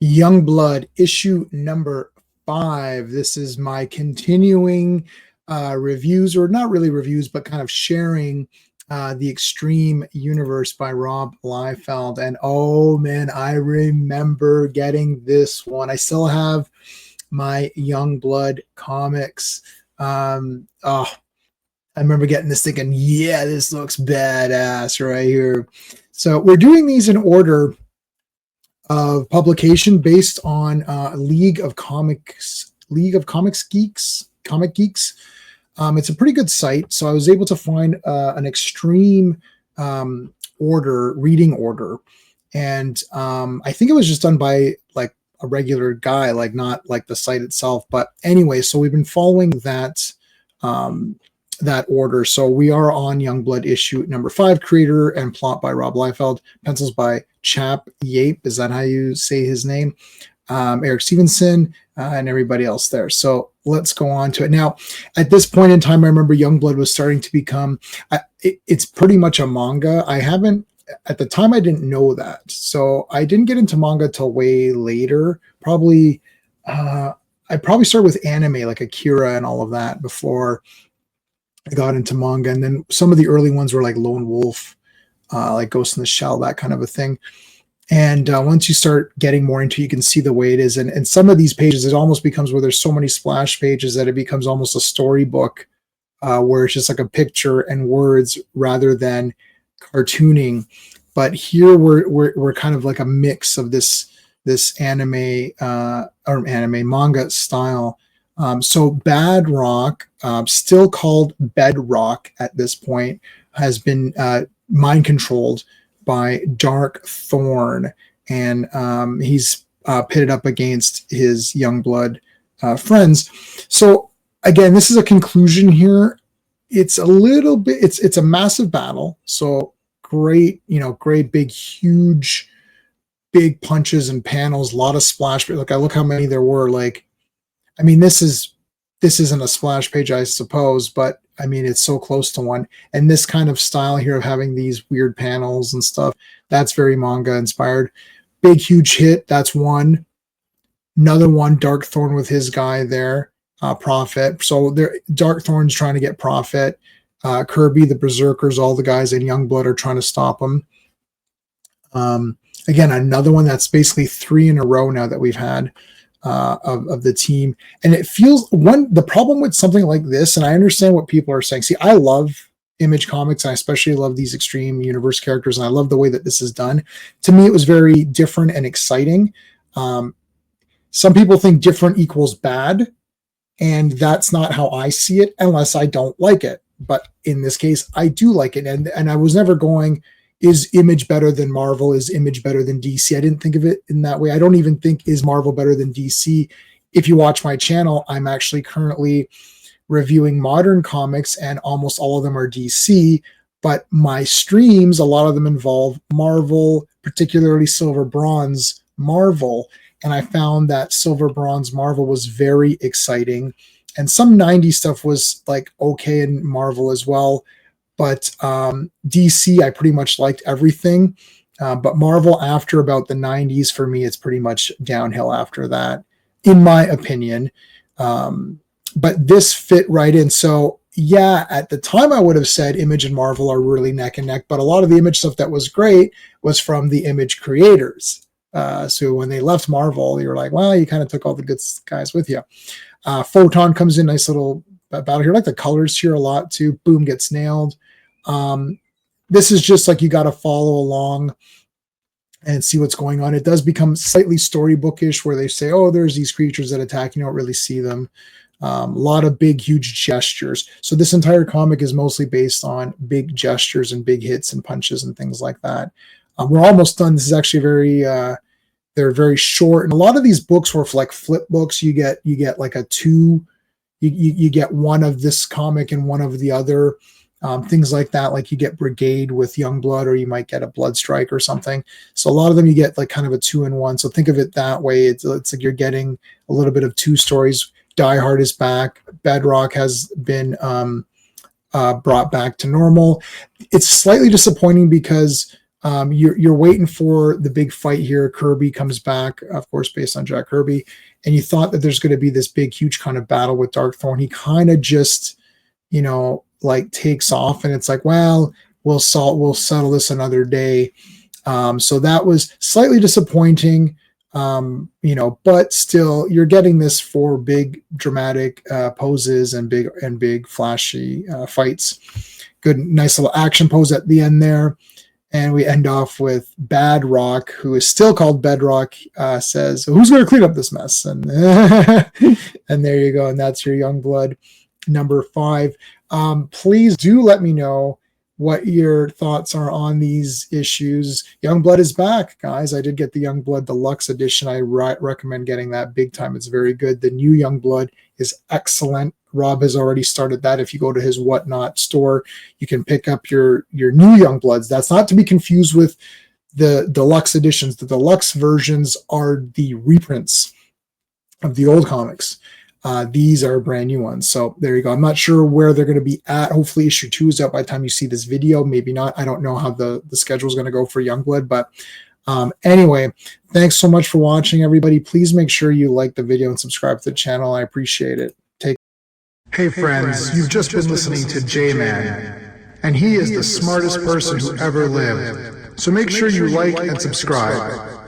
Youngblood, issue number 5. This is my continuing reviews, or not really reviews, but kind of sharing the Extreme Universe by Rob Liefeld. And oh man, I remember getting this one. I still have my Youngblood comics. I remember getting this thinking, yeah, this looks badass right here. So we're doing these in order of publication based on League of Comics Geeks, Comic Geeks. It's a pretty good site, so I was able to find an extreme reading order, and I think it was just done by like a regular guy, like not like the site itself. But anyway, so we've been following that order. So we are on Youngblood issue number 5, creator and plot by Rob Liefeld, pencils by Chap Yape. Is that how you say his name? Eric Stevenson, and everybody else there. So let's go on to it. Now, at this point in time, I remember Youngblood was starting to become, it's pretty much a manga. At the time, I didn't know that. So I didn't get into manga till way later. I probably started with anime like Akira and all of that before I got into manga. And then some of the early ones were like Lone Wolf, like Ghost in the Shell, that kind of a thing. And once you start getting more into it, you can see the way it is. And some of these pages, it almost becomes where there's so many splash pages that it becomes almost a storybook, where it's just like a picture and words rather than cartooning. But here we're kind of like a mix of this anime or manga style. So Bad Rock, still called Bedrock at this point, has been mind controlled by Dark Thorn, and he's pitted up against his Youngblood friends. So again, this is a conclusion here. It's a little bit, it's a massive battle. So great, great big, huge, big punches and panels, a lot of splash. Look how many there were. Like, I mean, this isn't a splash page, I suppose, but I mean, it's so close to one. And this kind of style here of having these weird panels and stuff, that's very manga inspired. Big, huge hit. That's one. Another one, Dark Thorn with his guy there, Prophet. So Dark Thorn's trying to get Prophet. Kirby, the Berserkers, all the guys in Youngblood are trying to stop him. Again, another one that's basically 3 in a row now that we've had. Of the team. And it feels the problem with something like this, and I understand what people are saying. See, I love Image Comics, and I especially love these Extreme Universe characters, and I love the way that this is done. To me, it was very different and exciting. Some people think different equals bad, and that's not how I see it unless I don't like it. But in this case, I do like it. And I was never going, is Image better than Marvel? Is Image better than DC? I didn't think of it in that way. I don't even think, is Marvel better than DC? If you watch my channel, I'm actually currently reviewing modern comics, and almost all of them are DC. But my streams, a lot of them involve Marvel, particularly Silver Bronze Marvel. And I found that Silver Bronze Marvel was very exciting. And some 90s stuff was like okay in Marvel as well. But DC, I pretty much liked everything. But Marvel, after about the 90s, for me, it's pretty much downhill after that, in my opinion. But this fit right in. So, yeah, at the time, I would have said Image and Marvel are really neck and neck. But a lot of the Image stuff that was great was from the Image creators. So when they left Marvel, you were like, well, you kind of took all the good guys with you. Photon comes in, nice little battle here. I like the colors here a lot, too. Boom gets nailed. This is just like you got to follow along and see what's going on. It does become slightly storybookish, where they say, oh, there's these creatures that attack. You don't really see them. A lot of big, huge gestures. So this entire comic is mostly based on big gestures and big hits and punches and things like that. We're almost done. This is actually they're very short. And a lot of these books were like flip books. You get like a 2, you get one of this comic and one of the other. Things like that, like you get Brigade with Youngblood, or you might get a Blood Strike or something. So a lot of them you get like kind of a 2-in-1. So think of it that way. It's like you're getting a little bit of 2 stories. Die Hard is back. Bedrock has been brought back to normal. It's slightly disappointing because You're waiting for the big fight here. Kirby comes back, of course, based on Jack Kirby, and you thought that there's going to be this big, huge kind of battle with Darkthorn. He kind of just, like takes off, and it's like, well, we'll settle this another day. So that was slightly disappointing. But still, you're getting this for big dramatic poses and big flashy fights. Good, nice little action pose at the end there. And we end off with Bad Rock, who is still called Bedrock, says, "Who's going to clean up this mess?" And and there you go. And that's your Youngblood number 5. Please do let me know what your thoughts are on these issues. Youngblood is back, guys. I did get the Youngblood Deluxe Edition. I recommend getting that big time. It's very good. The new Youngblood is excellent. Rob has already started that. If you go to his Whatnot store, you can pick up your new Youngbloods. That's not to be confused with the deluxe editions. The deluxe versions are the reprints of the old comics. These are brand new ones. So there you go. I'm not sure where they're going to be at. Hopefully issue 2 is out by the time you see this video. Maybe not. I don't know how the schedule is going to go for Youngblood. But anyway, thanks so much for watching, everybody. Please make sure you like the video and subscribe to the channel. I appreciate it. Hey friends, you've just been listening to J-Man, and he is the smartest person who ever lived. So make sure you like and subscribe.